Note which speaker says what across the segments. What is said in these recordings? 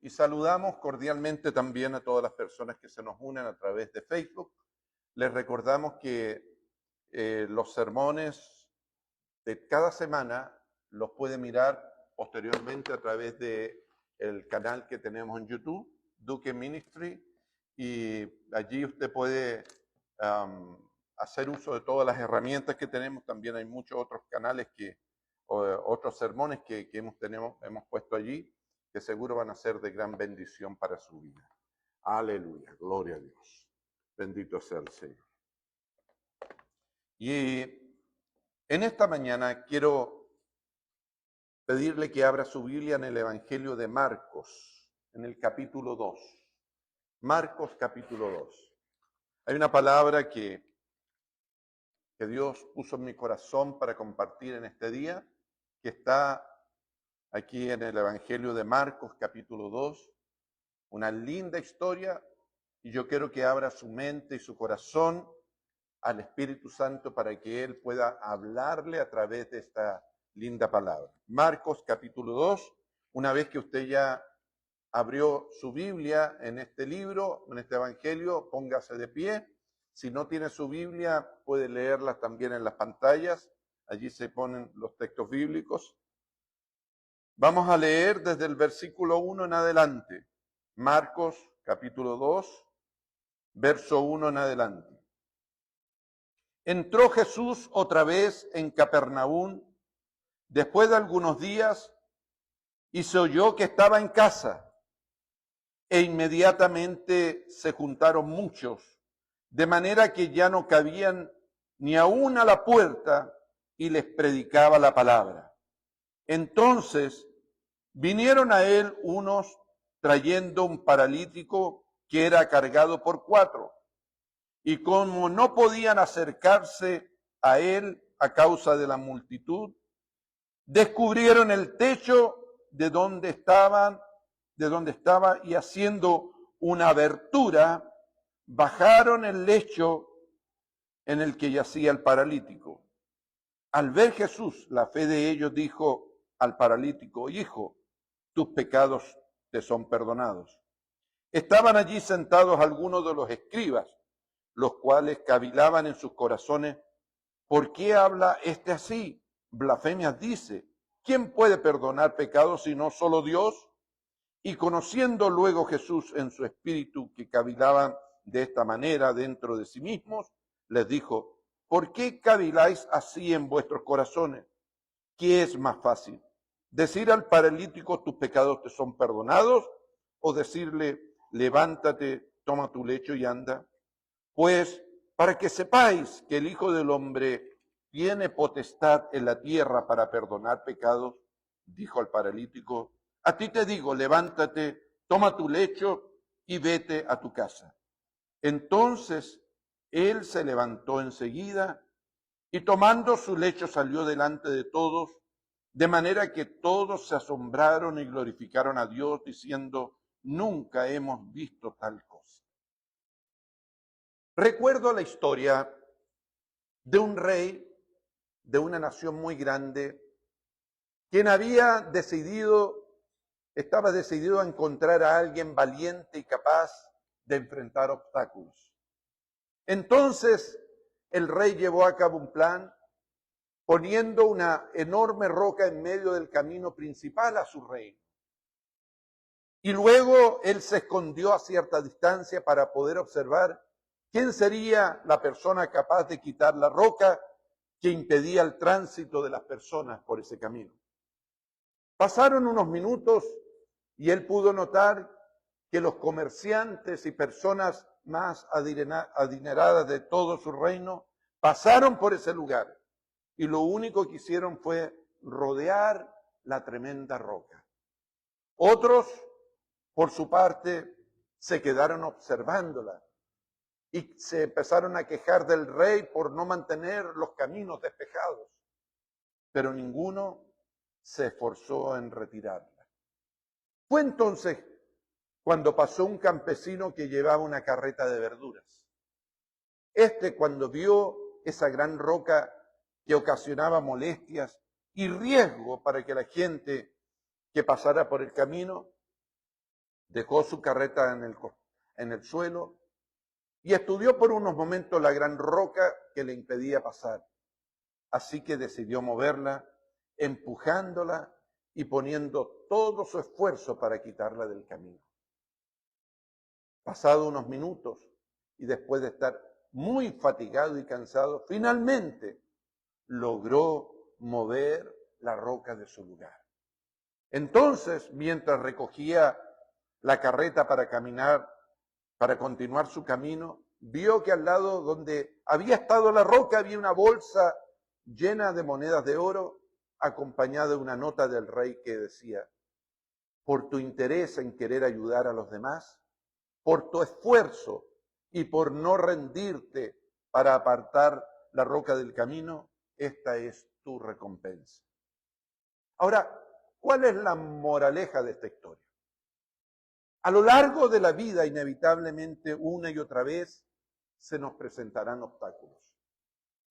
Speaker 1: Y saludamos cordialmente también a todas las personas que se nos unen a través de Facebook. Les recordamos que los sermones de cada semana los puede mirar posteriormente a través de el canal que tenemos en YouTube, Duque Ministry, y allí usted puede hacer uso de todas las herramientas que tenemos. También hay muchos otros canales otros sermones que hemos puesto allí, que seguro van a ser de gran bendición para su vida. Aleluya, gloria a Dios. Bendito sea el Señor. Y en esta mañana quiero pedirle que abra su Biblia en el Evangelio de Marcos, en el capítulo 2. Marcos capítulo 2. Hay una palabra que Dios puso en mi corazón para compartir en este día, que está aquí en el Evangelio de Marcos capítulo 2. Una linda historia, y yo quiero que abra su mente y su corazón al Espíritu Santo para que Él pueda hablarle a través de esta linda palabra. Marcos capítulo 2, una vez que usted ya abrió su Biblia en este libro, en este Evangelio, póngase de pie. Si no tiene su Biblia, puede leerla también en las pantallas. Allí se ponen los textos bíblicos. Vamos a leer desde el versículo 1 en adelante. Marcos capítulo 2, verso 1 en adelante. Entró Jesús otra vez en Capernaum después de algunos días y se oyó que estaba en casa. E inmediatamente se juntaron muchos, de manera que ya no cabían ni aún a la puerta, y les predicaba la palabra. Entonces vinieron a él unos trayendo un paralítico que era cargado por 4, y como no podían acercarse a él a causa de la multitud, descubrieron el techo de donde estaba, y haciendo una abertura, bajaron el lecho en el que yacía el paralítico. Al ver Jesús la fe de ellos, dijo al paralítico: hijo, tus pecados te son perdonados. Estaban allí sentados algunos de los escribas, los cuales cavilaban en sus corazones: ¿por qué habla este así? Blasfemias dice. ¿Quién puede perdonar pecados sino solo Dios? Y conociendo luego Jesús en su espíritu que cavilaban de esta manera dentro de sí mismos, les dijo: ¿por qué caviláis así en vuestros corazones? ¿Qué es más fácil? ¿Decir al paralítico tus pecados te son perdonados? ¿O decirle levántate, toma tu lecho y anda? Pues para que sepáis que el Hijo del Hombre tiene potestad en la tierra para perdonar pecados, dijo al paralítico: a ti te digo, levántate, toma tu lecho y vete a tu casa. Entonces él se levantó enseguida y tomando su lecho salió delante de todos, de manera que todos se asombraron y glorificaron a Dios, diciendo: nunca hemos visto tal cosa. Recuerdo la historia de un rey de una nación muy grande, quien estaba decidido a encontrar a alguien valiente y capaz de enfrentar obstáculos. Entonces el rey llevó a cabo un plan, poniendo una enorme roca en medio del camino principal a su reino. Y luego él se escondió a cierta distancia para poder observar quién sería la persona capaz de quitar la roca que impedía el tránsito de las personas por ese camino. Pasaron unos minutos y él pudo notar que los comerciantes y personas más adineradas de todo su reino pasaron por ese lugar y lo único que hicieron fue rodear la tremenda roca. Otros, por su parte, se quedaron observándola y se empezaron a quejar del rey por no mantener los caminos despejados, pero ninguno se esforzó en retirarla. Fue entonces cuando pasó un campesino que llevaba una carreta de verduras. Cuando vio esa gran roca que ocasionaba molestias y riesgo para que la gente que pasara por el camino, Dejó su carreta en el suelo y estudió por unos momentos la gran roca que le impedía pasar. Así que decidió moverla, empujándola y poniendo todo su esfuerzo para quitarla del camino. Pasado unos minutos y después de estar muy fatigado y cansado, finalmente logró mover la roca de su lugar. Entonces, mientras recogía la carreta para caminar, para continuar su camino, vio que al lado donde había estado la roca había una bolsa llena de monedas de oro, acompañada de una nota del rey que decía: por tu interés en querer ayudar a los demás, por tu esfuerzo y por no rendirte para apartar la roca del camino, esta es tu recompensa. Ahora, ¿cuál es la moraleja de esta historia? A lo largo de la vida, inevitablemente, una y otra vez, se nos presentarán obstáculos.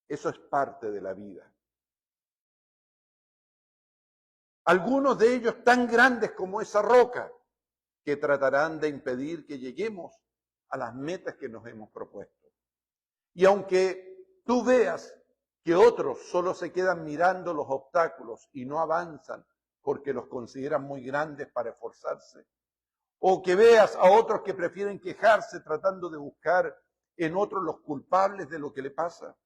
Speaker 1: Eso es parte de la vida. Algunos de ellos tan grandes como esa roca, que tratarán de impedir que lleguemos a las metas que nos hemos propuesto. Y aunque tú veas que otros solo se quedan mirando los obstáculos y no avanzan porque los consideran muy grandes para esforzarse, o que veas a otros que prefieren quejarse tratando de buscar en otros los culpables de lo que le pasa,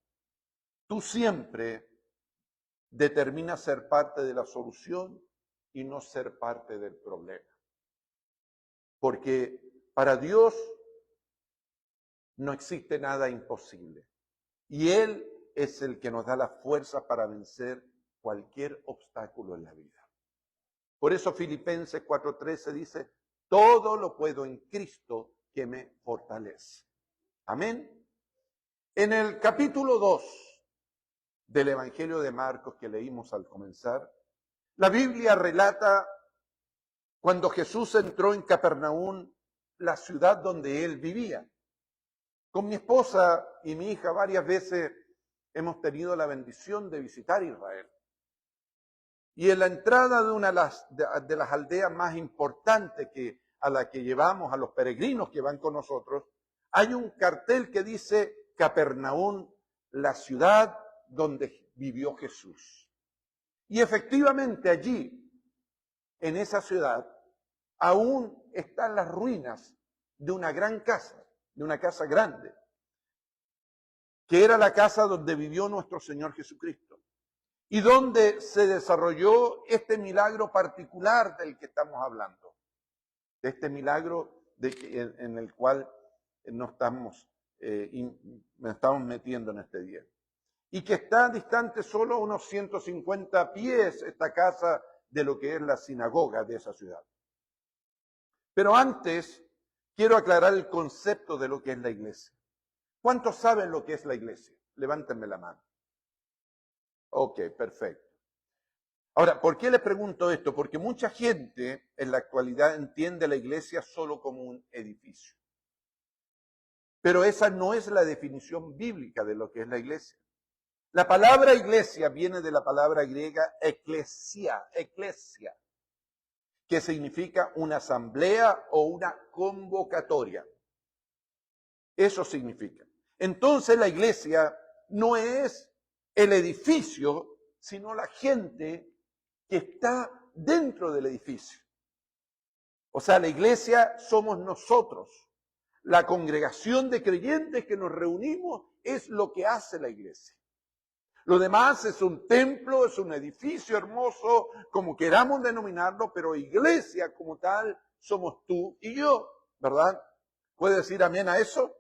Speaker 1: tú siempre determinas ser parte de la solución y no ser parte del problema. Porque para Dios no existe nada imposible. Y Él es el que nos da la fuerza para vencer cualquier obstáculo en la vida. Por eso Filipenses 4:13 dice: todo lo puedo en Cristo que me fortalece. Amén. En el capítulo 2 del Evangelio de Marcos que leímos al comenzar, la Biblia relata cuando Jesús entró en Capernaum, la ciudad donde él vivía. Con mi esposa y mi hija varias veces hemos tenido la bendición de visitar Israel. Y en la entrada de una de las aldeas más importantes a la que llevamos a los peregrinos que van con nosotros, hay un cartel que dice Capernaum, la ciudad donde vivió Jesús. Y efectivamente allí, en esa ciudad, aún están las ruinas de una gran casa, de una casa grande, que era la casa donde vivió nuestro Señor Jesucristo y donde se desarrolló este milagro particular del que estamos hablando, de este milagro en el cual nos estamos metiendo en este día. Y que está distante solo unos 150 pies esta casa de lo que es la sinagoga de esa ciudad. Pero antes quiero aclarar el concepto de lo que es la iglesia. ¿Cuántos saben lo que es la iglesia? Levántenme la mano. Ok, perfecto. Ahora, ¿por qué les pregunto esto? Porque mucha gente en la actualidad entiende la iglesia solo como un edificio. Pero esa no es la definición bíblica de lo que es la iglesia. La palabra iglesia viene de la palabra griega eclesia, que significa una asamblea o una convocatoria. Eso significa. Entonces la iglesia no es el edificio, sino la gente que está dentro del edificio. O sea, la iglesia somos nosotros. La congregación de creyentes que nos reunimos es lo que hace la iglesia. Lo demás es un templo, es un edificio hermoso, como queramos denominarlo, pero iglesia como tal somos tú y yo, ¿verdad? ¿Puede decir amén a eso?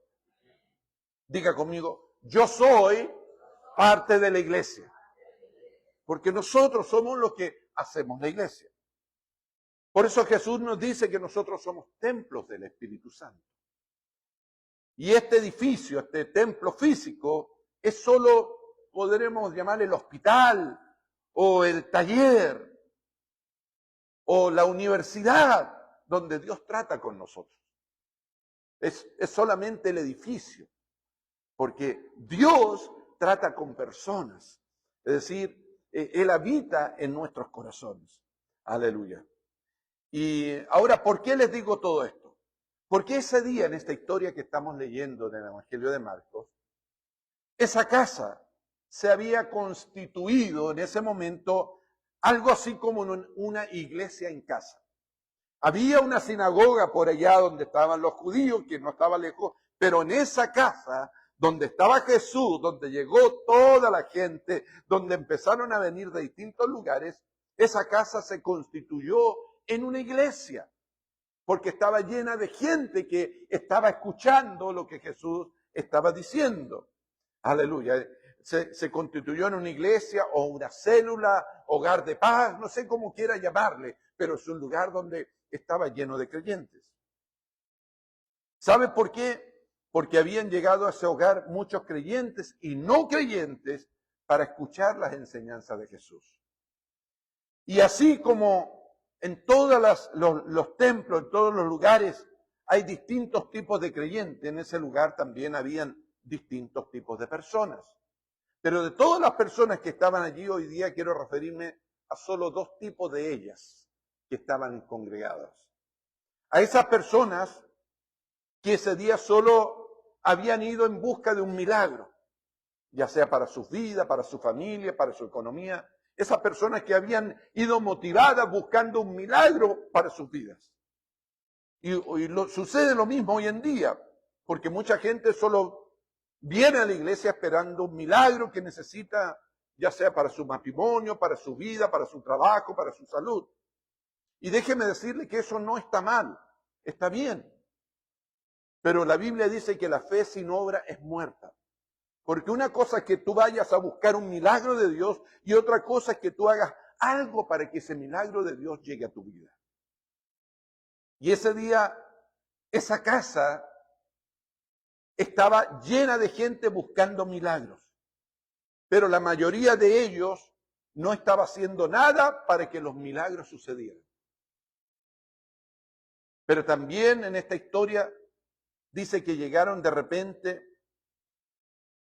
Speaker 1: Diga conmigo, yo soy parte de la iglesia. Porque nosotros somos los que hacemos la iglesia. Por eso Jesús nos dice que nosotros somos templos del Espíritu Santo. Y este edificio, este templo físico, es solo, podremos llamarle el hospital, o el taller, o la universidad, donde Dios trata con nosotros. Es solamente el edificio, porque Dios trata con personas, es decir, Él habita en nuestros corazones. Aleluya. Y ahora, ¿por qué les digo todo esto? Porque ese día, en esta historia que estamos leyendo del Evangelio de Marcos, esa casa se había constituido en ese momento algo así como una iglesia en casa. Había una sinagoga por allá donde estaban los judíos, que no estaba lejos, pero en esa casa donde estaba Jesús, donde llegó toda la gente, donde empezaron a venir de distintos lugares, esa casa se constituyó en una iglesia, porque estaba llena de gente que estaba escuchando lo que Jesús estaba diciendo. Aleluya. Se constituyó en una iglesia o una célula, hogar de paz, no sé cómo quiera llamarle, pero es un lugar donde estaba lleno de creyentes. ¿Sabe por qué? Porque habían llegado a ese hogar muchos creyentes y no creyentes para escuchar las enseñanzas de Jesús. Y así como en todos los templos, en todos los lugares, hay distintos tipos de creyentes, en ese lugar también habían distintos tipos de personas. Pero de todas las personas que estaban allí hoy día, quiero referirme a solo dos tipos de ellas que estaban congregadas. A esas personas que ese día solo habían ido en busca de un milagro, ya sea para sus vidas, para su familia, para su economía. Esas personas que habían ido motivadas buscando un milagro para sus vidas. Y sucede lo mismo hoy en día, porque mucha gente solo viene a la iglesia esperando un milagro que necesita, ya sea para su matrimonio, para su vida, para su trabajo, para su salud. Y déjeme decirle que eso no está mal, está bien. Pero la Biblia dice que la fe sin obra es muerta. Porque una cosa es que tú vayas a buscar un milagro de Dios y otra cosa es que tú hagas algo para que ese milagro de Dios llegue a tu vida. Y ese día, esa casa estaba llena de gente buscando milagros. Pero la mayoría de ellos no estaba haciendo nada para que los milagros sucedieran. Pero también en esta historia dice que llegaron de repente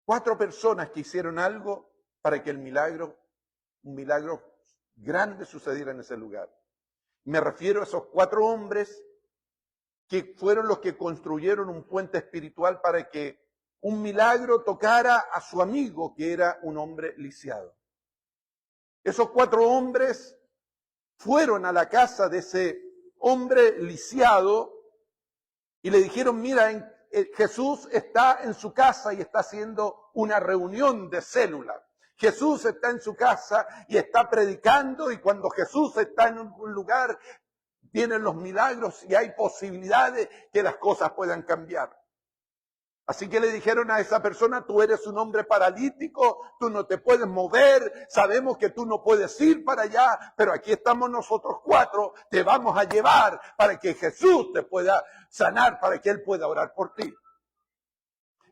Speaker 1: 4 personas que hicieron algo para que un milagro grande sucediera en ese lugar. Me refiero a esos 4 hombres que fueron los que construyeron un puente espiritual para que un milagro tocara a su amigo, que era un hombre lisiado. Esos 4 hombres fueron a la casa de ese hombre lisiado y le dijeron, mira, Jesús está en su casa y está haciendo una reunión de célula. Jesús está en su casa y está predicando, y cuando Jesús está en un lugar, vienen los milagros y hay posibilidades que las cosas puedan cambiar. Así que le dijeron a esa persona, tú eres un hombre paralítico, tú no te puedes mover, sabemos que tú no puedes ir para allá, pero aquí estamos nosotros 4, te vamos a llevar para que Jesús te pueda sanar, para que Él pueda orar por ti.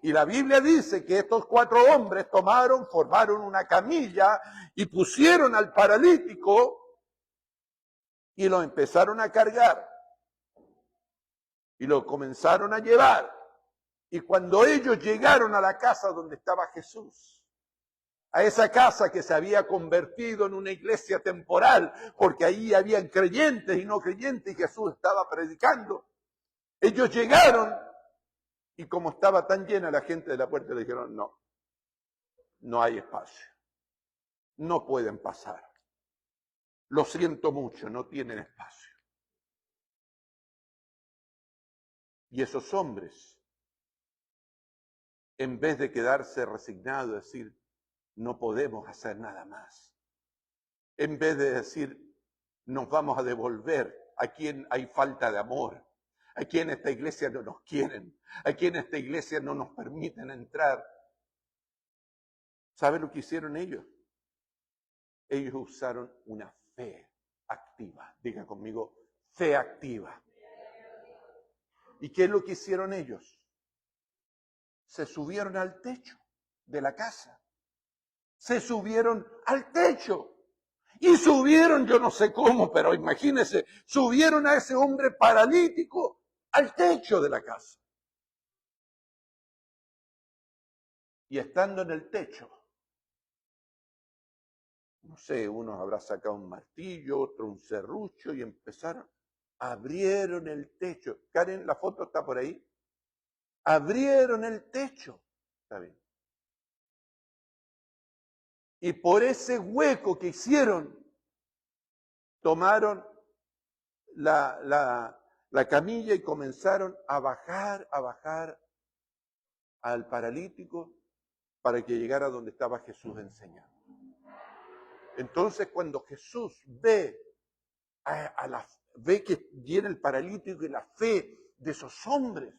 Speaker 1: Y la Biblia dice que estos 4 hombres formaron una camilla y pusieron al paralítico y lo empezaron a cargar. Y lo comenzaron a llevar. Y cuando ellos llegaron a la casa donde estaba Jesús, a esa casa que se había convertido en una iglesia temporal, porque ahí habían creyentes y no creyentes y Jesús estaba predicando, ellos llegaron y como estaba tan llena la gente de la puerta, le dijeron, no hay espacio, no pueden pasar, lo siento mucho, no tienen espacio. Y esos hombres, en vez de quedarse resignados, decir, no podemos hacer nada más, en vez de decir, nos vamos a devolver a quien hay falta de amor, a quien en esta iglesia no nos quieren, a quien en esta iglesia no nos permiten entrar. ¿Sabe lo que hicieron ellos? Ellos usaron una fe activa. Diga conmigo, fe activa. ¿Y qué es lo que hicieron ellos? Se subieron al techo de la casa. Se subieron al techo. Y subieron, yo no sé cómo, pero imagínense, subieron a ese hombre paralítico al techo de la casa. Y estando en el techo, no sé, uno habrá sacado un martillo, otro un serrucho y empezaron abrieron el techo. Karen, la foto está por ahí. Abrieron el techo. Está bien. Y por ese hueco que hicieron, tomaron la camilla y comenzaron a bajar al paralítico para que llegara donde estaba Jesús enseñando. Entonces, cuando Jesús ve que viene el paralítico y la fe de esos hombres,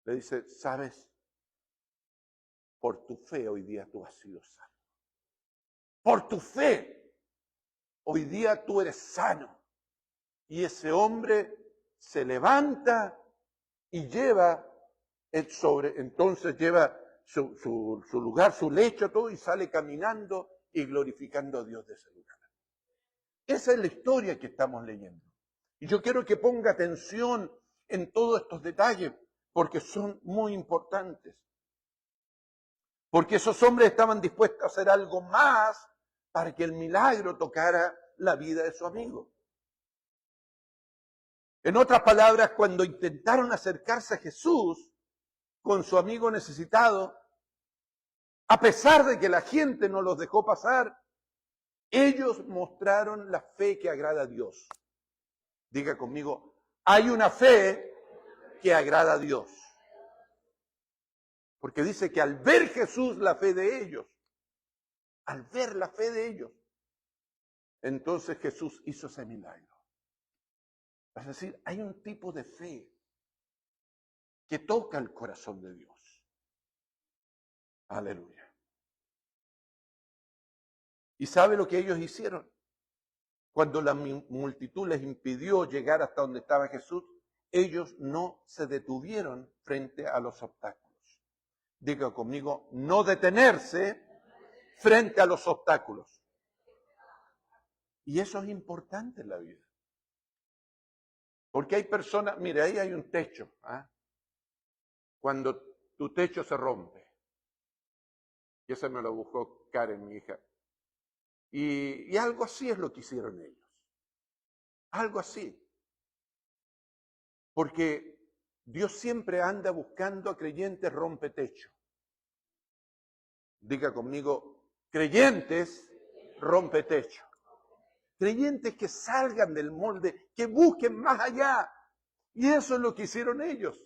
Speaker 1: le dice, ¿sabes? Por tu fe hoy día tú has sido sano. Por tu fe hoy día tú eres sano. Y ese hombre se levanta y lleva entonces lleva su lugar, su lecho, todo, y sale caminando y glorificando a Dios de ese lugar. Esa es la historia que estamos leyendo. Y yo quiero que ponga atención en todos estos detalles, porque son muy importantes. Porque esos hombres estaban dispuestos a hacer algo más para que el milagro tocara la vida de su amigo. En otras palabras, cuando intentaron acercarse a Jesús con su amigo necesitado, a pesar de que la gente no los dejó pasar, ellos mostraron la fe que agrada a Dios. Diga conmigo, hay una fe que agrada a Dios. Porque dice que al ver Jesús la fe de ellos, al ver la fe de ellos, entonces Jesús hizo ese milagro. Es decir, hay un tipo de fe que toca el corazón de Dios. Aleluya. ¿Y sabe lo que ellos hicieron? Cuando la multitud les impidió llegar hasta donde estaba Jesús, ellos no se detuvieron frente a los obstáculos. Diga conmigo, no detenerse frente a los obstáculos. Y eso es importante en la vida. Porque hay personas, mire, ahí hay un techo. Cuando tu techo se rompe. Y eso me lo buscó Karen, mi hija. Y algo así es lo que hicieron ellos. Algo así. Porque Dios siempre anda buscando a creyentes rompetecho. Diga conmigo, creyentes rompetecho. Creyentes que salgan del molde, que busquen más allá. Y eso es lo que hicieron ellos.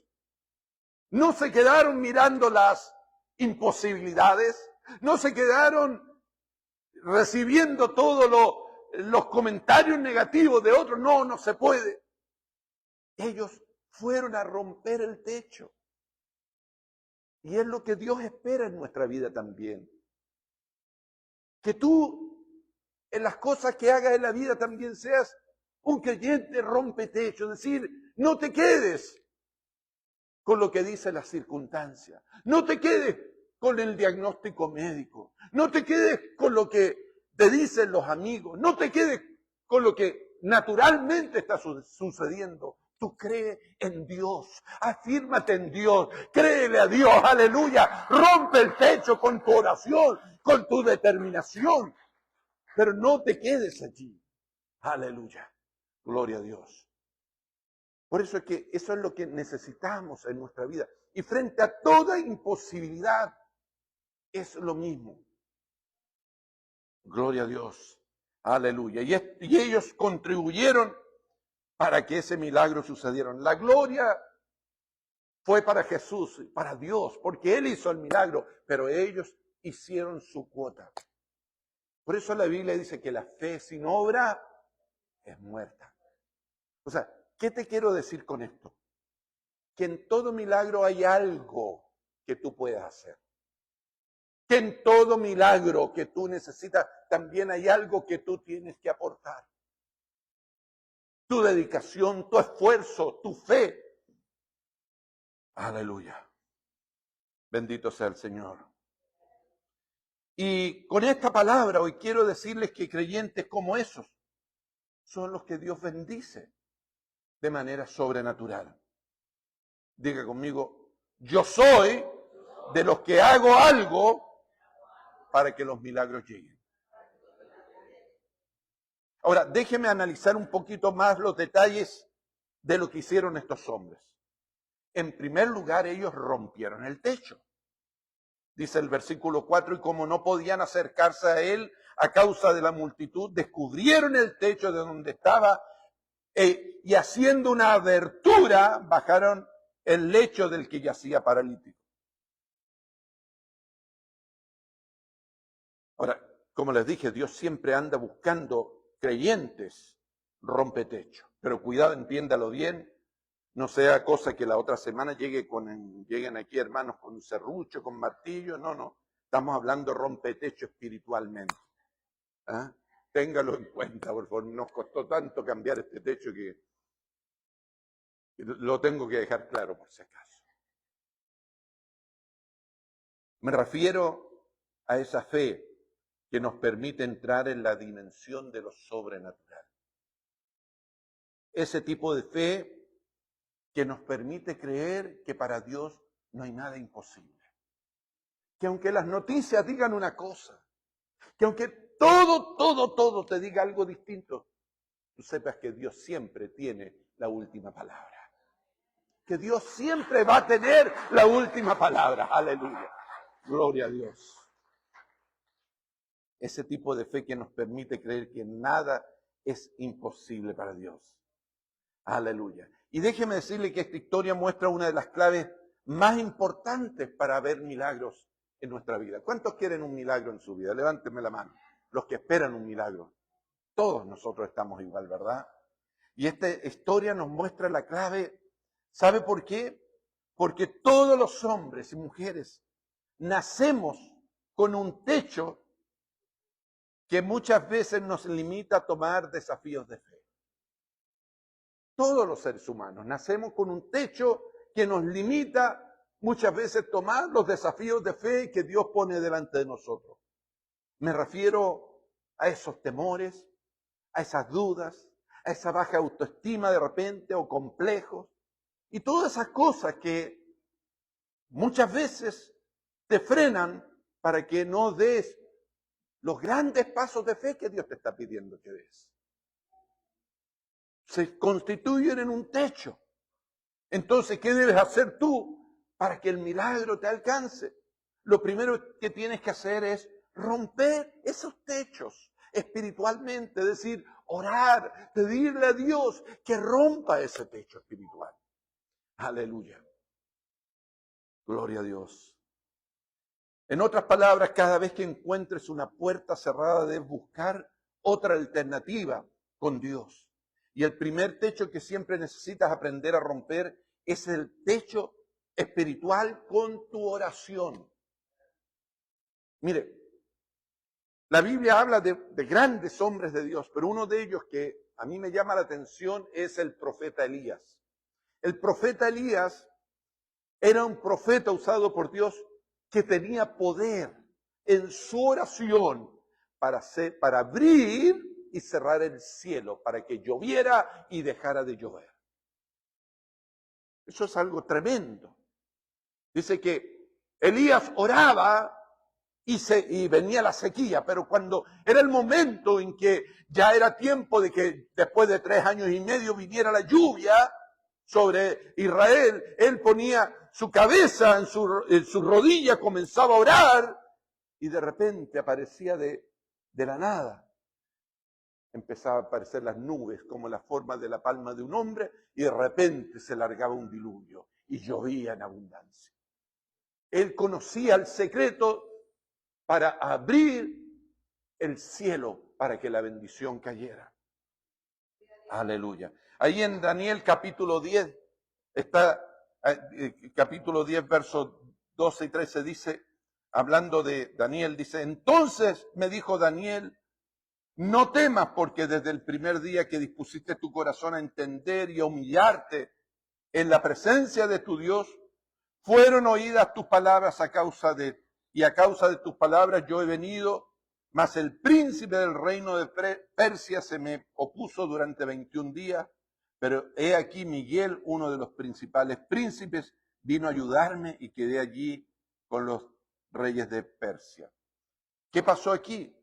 Speaker 1: No se quedaron mirando las imposibilidades, no se quedaron recibiendo todos los comentarios negativos de otros. No, no se puede. Ellos fueron a romper el techo. Y es lo que Dios espera en nuestra vida también. Que tú, en las cosas que hagas en la vida, también seas un creyente rompetecho. Es decir, no te quedes con lo que dice la circunstancia. No te quedes con el diagnóstico médico. No te quedes con lo que te dicen los amigos. No te quedes con lo que naturalmente está sucediendo. Tú crees en Dios, afírmate en Dios, créele a Dios, aleluya, rompe el techo con tu oración, con tu determinación, pero no te quedes allí, aleluya, gloria a Dios. Por eso es que eso es lo que necesitamos en nuestra vida, y frente a toda imposibilidad es lo mismo, gloria a Dios, aleluya, y ellos contribuyeron para que ese milagro sucediera. La gloria fue para Jesús, para Dios, porque Él hizo el milagro, pero ellos hicieron su cuota. Por eso la Biblia dice que la fe sin obra es muerta. O sea, ¿qué te quiero decir con esto? Que en todo milagro hay algo que tú puedes hacer. Que en todo milagro que tú necesitas, también hay algo que tú tienes que aportar. Tu dedicación, tu esfuerzo, tu fe. Aleluya. Bendito sea el Señor. Y con esta palabra hoy quiero decirles que creyentes como esos son los que Dios bendice de manera sobrenatural. Diga conmigo, yo soy de los que hago algo para que los milagros lleguen. Ahora, déjeme analizar un poquito más los detalles de lo que hicieron estos hombres. En primer lugar, ellos rompieron el techo. Dice el versículo 4, y como no podían acercarse a él a causa de la multitud, descubrieron el techo de donde estaba y haciendo una abertura, bajaron el lecho del que yacía paralítico. Ahora, como les dije, Dios siempre anda buscando creyentes rompetecho. Pero cuidado, entiéndalo bien, no sea cosa que la otra semana lleguen aquí hermanos con serrucho, con martillo. No. Estamos hablando rompetecho espiritualmente. ¿Ah? Téngalo en cuenta, por favor. Nos costó tanto cambiar este techo que lo tengo que dejar claro por si acaso. Me refiero a esa fe que nos permite entrar en la dimensión de lo sobrenatural. Ese tipo de fe que nos permite creer que para Dios no hay nada imposible. Que aunque las noticias digan una cosa, que aunque todo te diga algo distinto, tú sepas que Dios siempre tiene la última palabra. Que Dios siempre va a tener la última palabra. Aleluya. Gloria a Dios. Ese tipo de fe que nos permite creer que nada es imposible para Dios. Aleluya. Y déjeme decirle que esta historia muestra una de las claves más importantes para ver milagros en nuestra vida. ¿Cuántos quieren un milagro en su vida? Levánteme la mano. Los que esperan un milagro. Todos nosotros estamos igual, ¿verdad? Y esta historia nos muestra la clave. ¿Sabe por qué? Porque todos los hombres y mujeres nacemos con un techo que muchas veces nos limita a tomar desafíos de fe. Todos los seres humanos nacemos con un techo que nos limita muchas veces a tomar los desafíos de fe que Dios pone delante de nosotros. Me refiero a esos temores, a esas dudas, a esa baja autoestima de repente o complejos y todas esas cosas que muchas veces te frenan para que no des los grandes pasos de fe que Dios te está pidiendo que des. Se constituyen en un techo. Entonces, ¿qué debes hacer tú para que el milagro te alcance? Lo primero que tienes que hacer es romper esos techos espiritualmente, es decir, orar, pedirle a Dios que rompa ese techo espiritual. Aleluya. Gloria a Dios. En otras palabras, cada vez que encuentres una puerta cerrada, debes buscar otra alternativa con Dios. Y el primer techo que siempre necesitas aprender a romper es el techo espiritual con tu oración. Mire, la Biblia habla de grandes hombres de Dios, pero uno de ellos que a mí me llama la atención es el profeta Elías. El profeta Elías era un profeta usado por Dios que tenía poder en su oración para abrir y cerrar el cielo, para que lloviera y dejara de llover. Eso es algo tremendo. Dice que Elías oraba y venía la sequía, pero cuando era el momento en que ya era tiempo de que después de 3 años y medio viniera la lluvia sobre Israel, él ponía su cabeza en su rodilla, comenzaba a orar y de repente aparecía de la nada. Empezaba a aparecer las nubes como la forma de la palma de un hombre y de repente se largaba un diluvio y llovía en abundancia. Él conocía el secreto para abrir el cielo para que la bendición cayera. Aleluya. Ahí en Daniel capítulo 10, está capítulo 10, versos 12 y 13, dice, hablando de Daniel, dice, entonces me dijo Daniel, no temas porque desde el primer día que dispusiste tu corazón a entender y a humillarte en la presencia de tu Dios, fueron oídas tus palabras a causa de tus palabras yo he venido, mas el príncipe del reino de Persia se me opuso durante 21 días, pero he aquí Miguel, uno de los principales príncipes, vino a ayudarme y quedé allí con los reyes de Persia. ¿Qué pasó aquí?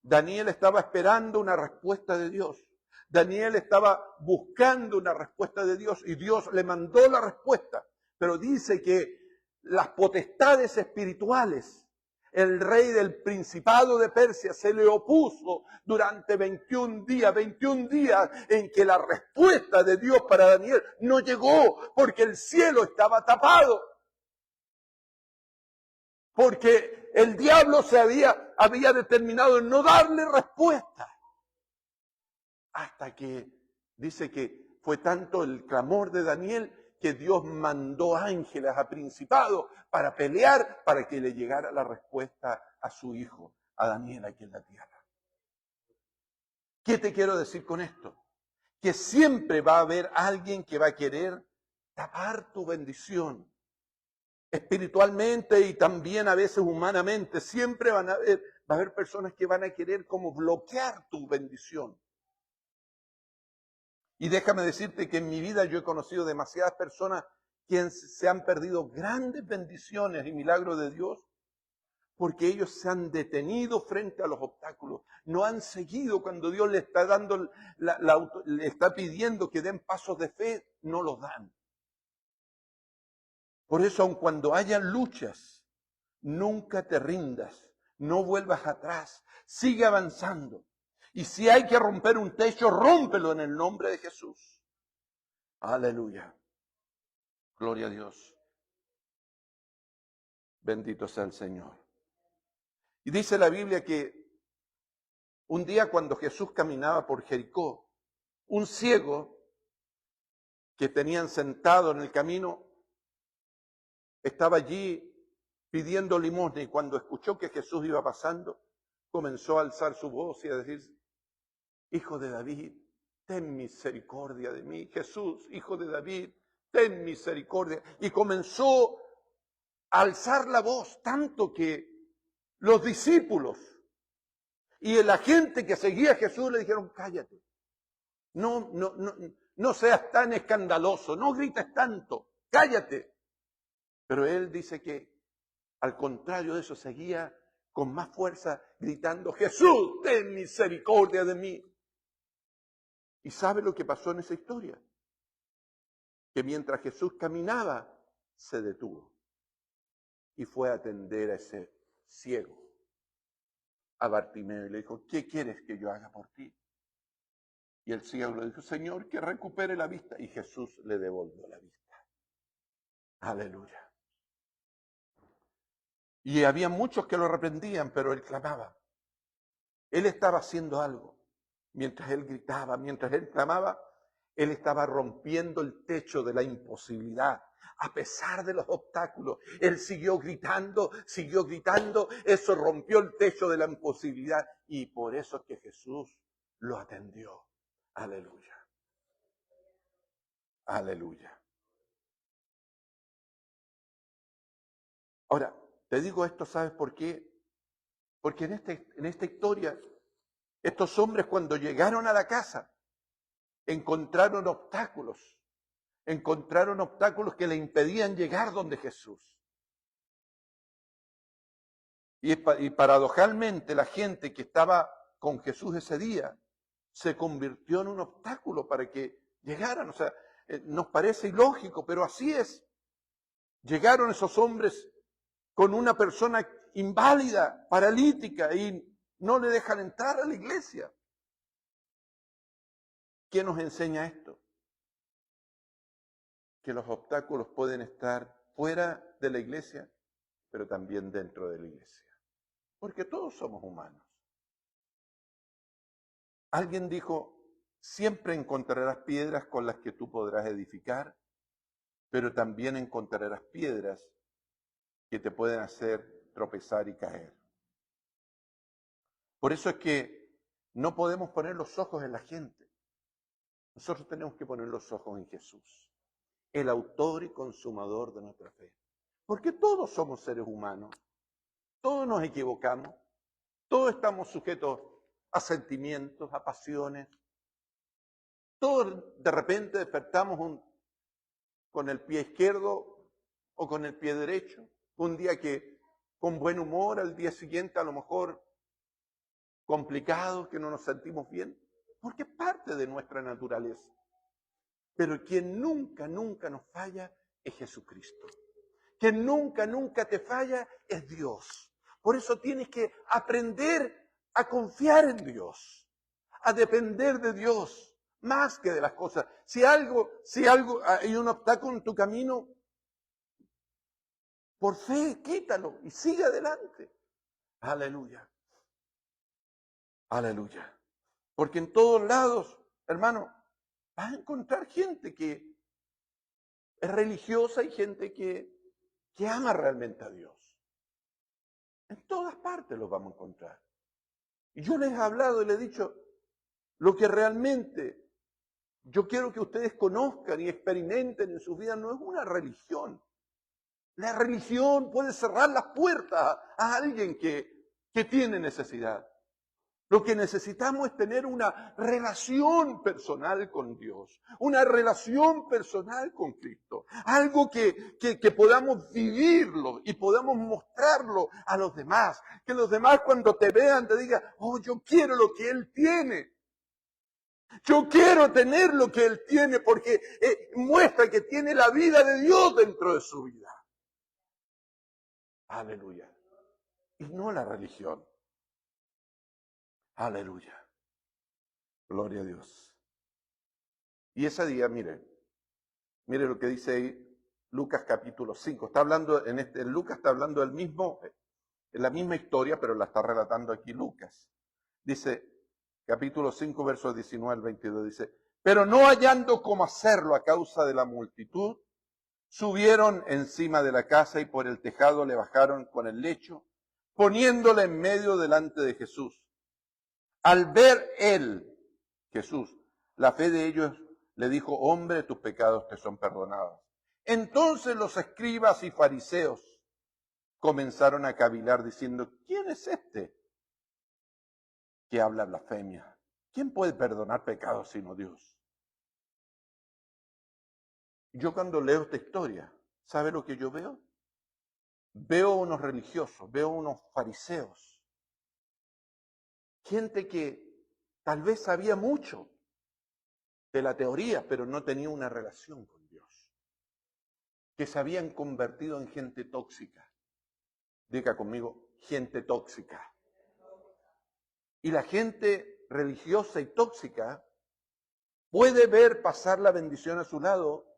Speaker 1: Daniel estaba esperando una respuesta de Dios. Daniel estaba buscando una respuesta de Dios y Dios le mandó la respuesta. Pero dice que las potestades espirituales, el rey del principado de Persia se le opuso durante 21 días en que la respuesta de Dios para Daniel no llegó porque el cielo estaba tapado. Porque el diablo había determinado en no darle respuesta. Hasta que dice que fue tanto el clamor de Daniel que Dios mandó ángeles a principado para pelear para que le llegara la respuesta a su hijo, a Daniel aquí en la tierra. ¿Qué te quiero decir con esto? Que siempre va a haber alguien que va a querer tapar tu bendición. Espiritualmente y también a veces humanamente, siempre va a haber personas que van a querer como bloquear tu bendición. Y déjame decirte que en mi vida yo he conocido demasiadas personas que se han perdido grandes bendiciones y milagros de Dios porque ellos se han detenido frente a los obstáculos. No han seguido cuando Dios le está dando, le está pidiendo que den pasos de fe, no los dan. Por eso, aun cuando hayan luchas, nunca te rindas, no vuelvas atrás, sigue avanzando. Y si hay que romper un techo, rómpelo en el nombre de Jesús. Aleluya. Gloria a Dios. Bendito sea el Señor. Y dice la Biblia que un día cuando Jesús caminaba por Jericó, un ciego que tenían sentado en el camino estaba allí pidiendo limosna y cuando escuchó que Jesús iba pasando, comenzó a alzar su voz y a decir: Hijo de David, ten misericordia de mí. Jesús, Hijo de David, ten misericordia. Y comenzó a alzar la voz, tanto que los discípulos y la gente que seguía a Jesús le dijeron: cállate, no seas tan escandaloso, no grites tanto, cállate. Pero él dice que al contrario de eso seguía con más fuerza gritando: Jesús, ten misericordia de mí. ¿Y sabe lo que pasó en esa historia? Que mientras Jesús caminaba, se detuvo y fue a atender a ese ciego, a Bartimeo, y le dijo: ¿qué quieres que yo haga por ti? Y el ciego le dijo: Señor, que recupere la vista. Y Jesús le devolvió la vista. Aleluya. Y había muchos que lo reprendían, pero él clamaba. Él estaba haciendo algo. Mientras él gritaba, mientras él clamaba, él estaba rompiendo el techo de la imposibilidad. A pesar de los obstáculos, él siguió gritando, eso rompió el techo de la imposibilidad y por eso es que Jesús lo atendió. Aleluya. Aleluya. Ahora, te digo esto, ¿sabes por qué? Porque en esta historia, estos hombres cuando llegaron a la casa, encontraron obstáculos que le impedían llegar donde Jesús. Y paradojalmente la gente que estaba con Jesús ese día se convirtió en un obstáculo para que llegaran. O sea, nos parece ilógico, pero así es. Llegaron esos hombres con una persona inválida, paralítica, y no le dejan entrar a la iglesia. ¿Qué nos enseña esto? Que los obstáculos pueden estar fuera de la iglesia, pero también dentro de la iglesia. Porque todos somos humanos. Alguien dijo: siempre encontrarás piedras con las que tú podrás edificar, pero también encontrarás piedras que te pueden hacer tropezar y caer. Por eso es que no podemos poner los ojos en la gente. Nosotros tenemos que poner los ojos en Jesús, el autor y consumador de nuestra fe. Porque todos somos seres humanos, todos nos equivocamos, todos estamos sujetos a sentimientos, a pasiones. Todos de repente despertamos con el pie izquierdo o con el pie derecho. Un día que con buen humor, al día siguiente a lo mejor complicados, que no nos sentimos bien, porque es parte de nuestra naturaleza. Pero quien nunca, nunca nos falla es Jesucristo. Quien nunca, nunca te falla es Dios. Por eso tienes que aprender a confiar en Dios, a depender de Dios, más que de las cosas. Si hay un obstáculo en tu camino, por fe, quítalo y sigue adelante. Aleluya. Aleluya. Porque en todos lados, hermano, vas a encontrar gente que es religiosa y gente que ama realmente a Dios. En todas partes los vamos a encontrar. Y yo les he hablado y les he dicho, lo que realmente yo quiero que ustedes conozcan y experimenten en sus vidas no es una religión. La religión puede cerrar las puertas a alguien que tiene necesidad. Lo que necesitamos es tener una relación personal con Dios, una relación personal con Cristo, algo que podamos vivirlo y podamos mostrarlo a los demás, que los demás cuando te vean te digan, oh, yo quiero lo que Él tiene, yo quiero tener lo que Él tiene porque muestra que tiene la vida de Dios dentro de su vida. Aleluya. Y no la religión. Aleluya. Gloria a Dios. Y ese día, mire lo que dice ahí Lucas capítulo 5. Está hablando, Lucas está hablando del mismo, en la misma historia, pero la está relatando aquí Lucas. Dice, capítulo 5, versos 19 al 22, dice, pero no hallando cómo hacerlo a causa de la multitud, subieron encima de la casa y por el tejado le bajaron con el lecho, poniéndole en medio delante de Jesús. Al ver él, Jesús, la fe de ellos, le dijo, hombre, tus pecados te son perdonados. Entonces los escribas y fariseos comenzaron a cavilar diciendo, ¿quién es este que habla blasfemia? ¿Quién puede perdonar pecados sino Dios? Yo cuando leo esta historia, ¿sabe lo que yo veo? Veo unos religiosos, veo unos fariseos, gente que tal vez sabía mucho de la teoría, pero no tenía una relación con Dios, que se habían convertido en gente tóxica. Diga conmigo, gente tóxica. Y la gente religiosa y tóxica puede ver pasar la bendición a su lado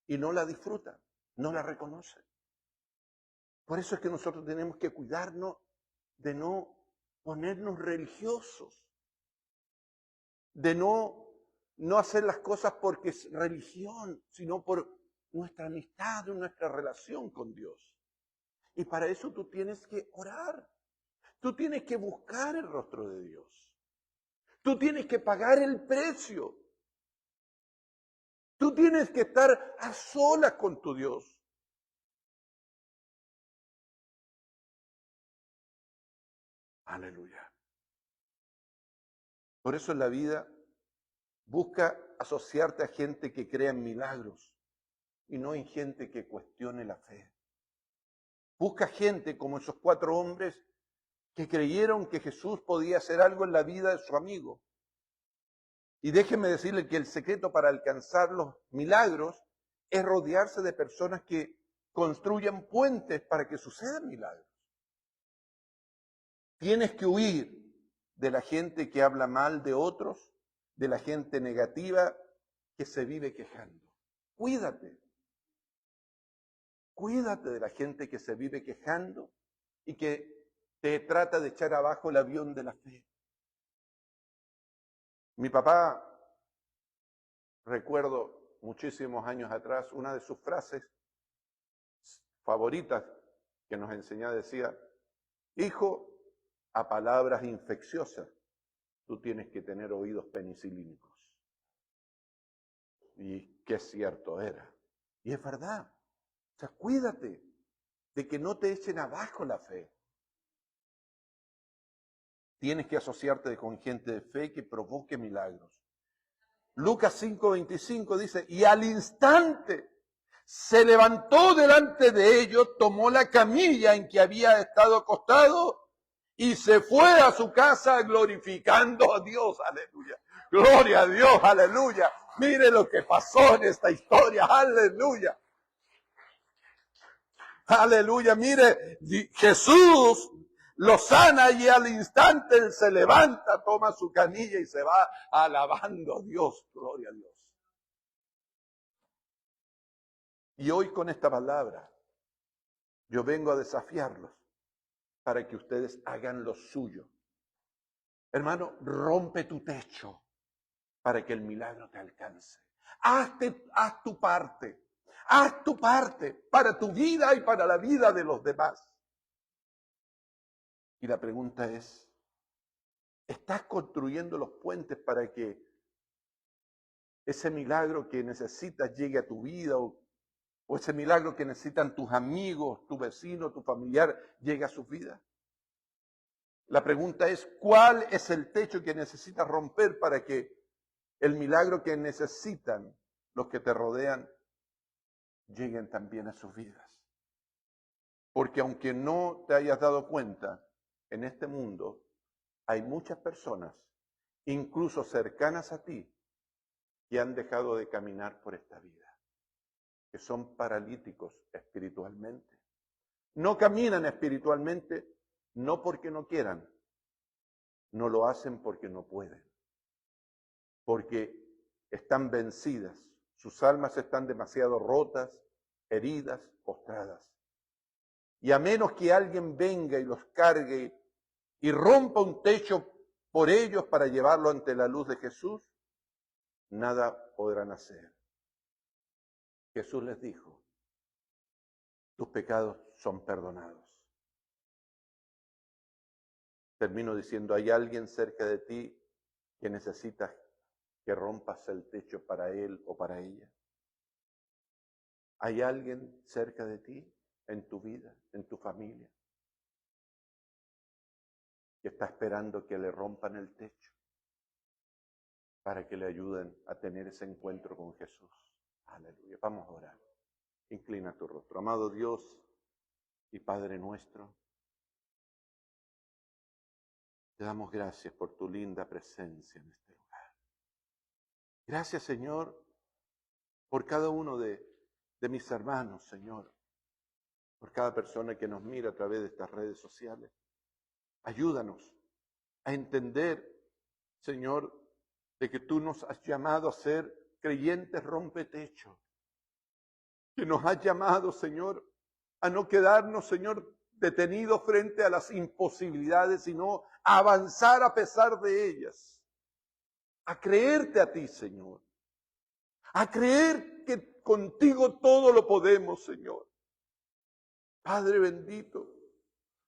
Speaker 1: y no la disfruta, no la reconoce. Por eso es que nosotros tenemos que cuidarnos de no ponernos religiosos, de no hacer las cosas porque es religión, sino por nuestra amistad, nuestra relación con Dios. Y para eso tú tienes que orar, tú tienes que buscar el rostro de Dios, tú tienes que pagar el precio, tú tienes que estar a solas con tu Dios. Aleluya. Por eso en la vida busca asociarte a gente que crea en milagros y no en gente que cuestione la fe. Busca gente como esos 4 hombres que creyeron que Jesús podía hacer algo en la vida de su amigo. Y déjenme decirle que el secreto para alcanzar los milagros es rodearse de personas que construyan puentes para que sucedan milagros. Tienes que huir de la gente que habla mal de otros, de la gente negativa que se vive quejando. Cuídate. Cuídate de la gente que se vive quejando y que te trata de echar abajo el avión de la fe. Mi papá, recuerdo muchísimos años atrás, una de sus frases favoritas que nos enseñaba decía, hijo, a palabras infecciosas, tú tienes que tener oídos penicilínicos. Y qué cierto era. Y es verdad. O sea, cuídate de que no te echen abajo la fe. Tienes que asociarte con gente de fe que provoque milagros. Lucas 5:25 dice, y al instante se levantó delante de ellos, tomó la camilla en que había estado acostado y se fue a su casa glorificando a Dios. Aleluya. Gloria a Dios. Aleluya. Mire lo que pasó en esta historia. Aleluya. Aleluya. Mire, Jesús lo sana y al instante él se levanta, toma su canilla y se va alabando a Dios. Gloria a Dios. Y hoy con esta palabra yo vengo a desafiarlos para que ustedes hagan lo suyo. Hermano, rompe tu techo para que el milagro te alcance. Haz tu parte. Haz tu parte para tu vida y para la vida de los demás. Y la pregunta es, ¿estás construyendo los puentes para que ese milagro que necesitas llegue a tu vida o ese milagro que necesitan tus amigos, tu vecino, tu familiar, llegue a su vida? La pregunta es, ¿cuál es el techo que necesitas romper para que el milagro que necesitan los que te rodean lleguen también a sus vidas? Porque aunque no te hayas dado cuenta, en este mundo hay muchas personas, incluso cercanas a ti, que han dejado de caminar por esta vida, que son paralíticos espiritualmente. No caminan espiritualmente, no porque no quieran, no lo hacen porque no pueden, porque están vencidas, sus almas están demasiado rotas, heridas, postradas. Y a menos que alguien venga y los cargue y rompa un techo por ellos para llevarlo ante la luz de Jesús, nada podrán hacer. Jesús les dijo, tus pecados son perdonados. Termino diciendo, ¿hay alguien cerca de ti que necesita que rompas el techo para él o para ella? ¿Hay alguien cerca de ti, en tu vida, en tu familia, que está esperando que le rompan el techo para que le ayuden a tener ese encuentro con Jesús? Aleluya. Vamos a orar. Inclina tu rostro. Amado Dios y Padre nuestro, te damos gracias por tu linda presencia en este lugar. Gracias, Señor, por cada uno de mis hermanos, Señor, por cada persona que nos mira a través de estas redes sociales. Ayúdanos a entender, Señor, de que tú nos has llamado a ser creyentes rompetecho, que nos has llamado, Señor, a no quedarnos, Señor, detenidos frente a las imposibilidades, sino a avanzar a pesar de ellas, a creerte a ti, Señor, a creer que contigo todo lo podemos, Señor. Padre bendito,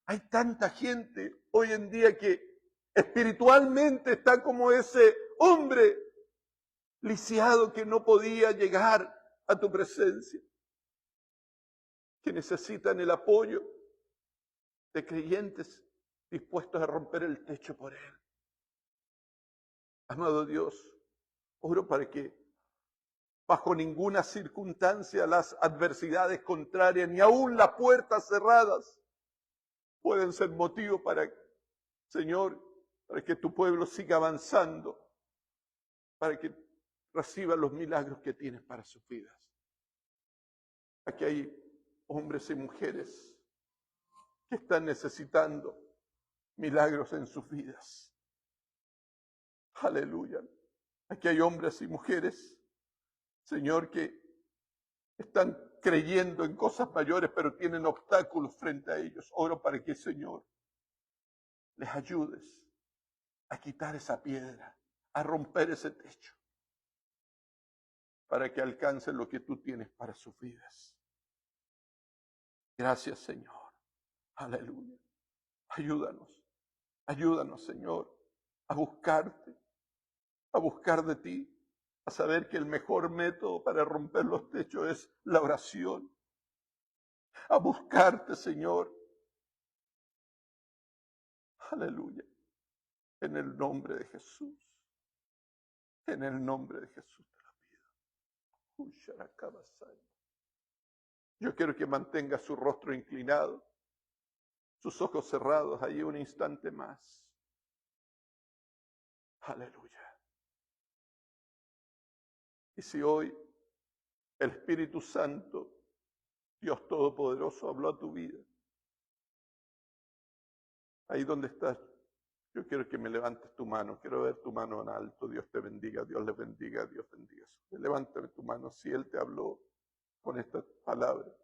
Speaker 1: hay tanta gente hoy en día que espiritualmente está como ese hombre lisiado que no podía llegar a tu presencia, que necesitan el apoyo de creyentes dispuestos a romper el techo por él. Amado Dios, oro para que bajo ninguna circunstancia las adversidades contrarias, ni aun las puertas cerradas, pueden ser motivo para, Señor, para que tu pueblo siga avanzando, para que reciba los milagros que tienes para sus vidas. Aquí hay hombres y mujeres que están necesitando milagros en sus vidas. Aleluya. Aquí hay hombres y mujeres, Señor, que están creyendo en cosas mayores, pero tienen obstáculos frente a ellos. Oro para que, Señor, les ayudes a quitar esa piedra, a romper ese techo, para que alcancen lo que tú tienes para sus vidas. Gracias, Señor. Aleluya. Ayúdanos, Señor, a buscarte, a buscar de ti, a saber que el mejor método para romper los techos es la oración. A buscarte, Señor. Aleluya. En el nombre de Jesús. En el nombre de Jesús te lo pido. Yo quiero que mantenga su rostro inclinado, sus ojos cerrados allí un instante más. Aleluya. Y si hoy el Espíritu Santo, Dios Todopoderoso, habló a tu vida, ahí donde estás, yo quiero que me levantes tu mano, quiero ver tu mano en alto. Dios te bendiga, Dios le bendiga, Dios bendiga. Levántame tu mano si Él te habló con esta palabra.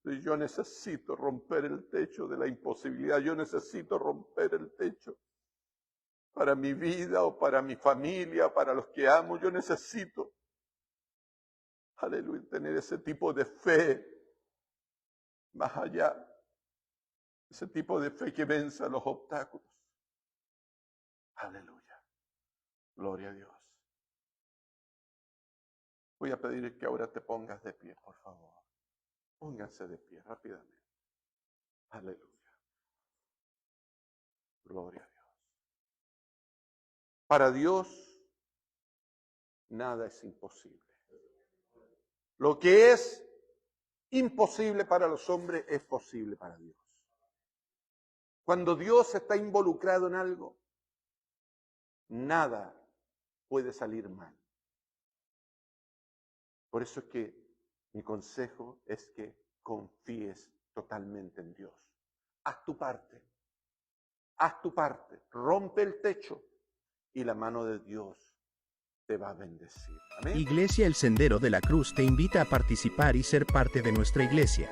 Speaker 1: Yo necesito romper el techo de la imposibilidad, yo necesito romper el techo para mi vida o para mi familia, para los que amo. Yo necesito, aleluya, tener ese tipo de fe más allá, ese tipo de fe que venza los obstáculos. Aleluya, gloria a Dios. Voy a pedir que ahora te pongas de pie, por favor. Pónganse de pie rápidamente. Aleluya, gloria a Dios. Para Dios nada es imposible. Lo que es imposible para los hombres es posible para Dios. Cuando Dios está involucrado en algo, nada puede salir mal. Por eso es que mi consejo es que confíes totalmente en Dios. Haz tu parte. Haz tu parte. Rompe el techo y la mano de Dios te va a bendecir. Amén.
Speaker 2: Iglesia El Sendero de la Cruz te invita a participar y ser parte de nuestra iglesia.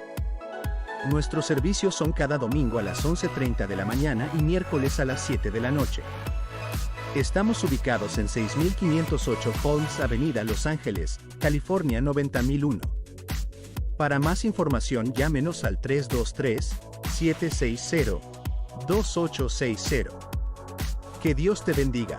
Speaker 2: Nuestros servicios son cada domingo a las 11:30 de la mañana y miércoles a las 7 de la noche. Estamos ubicados en 6508 Holmes Avenida, Los Ángeles, California 90001. Para más información llámenos al 323-760-2860. Que Dios te bendiga.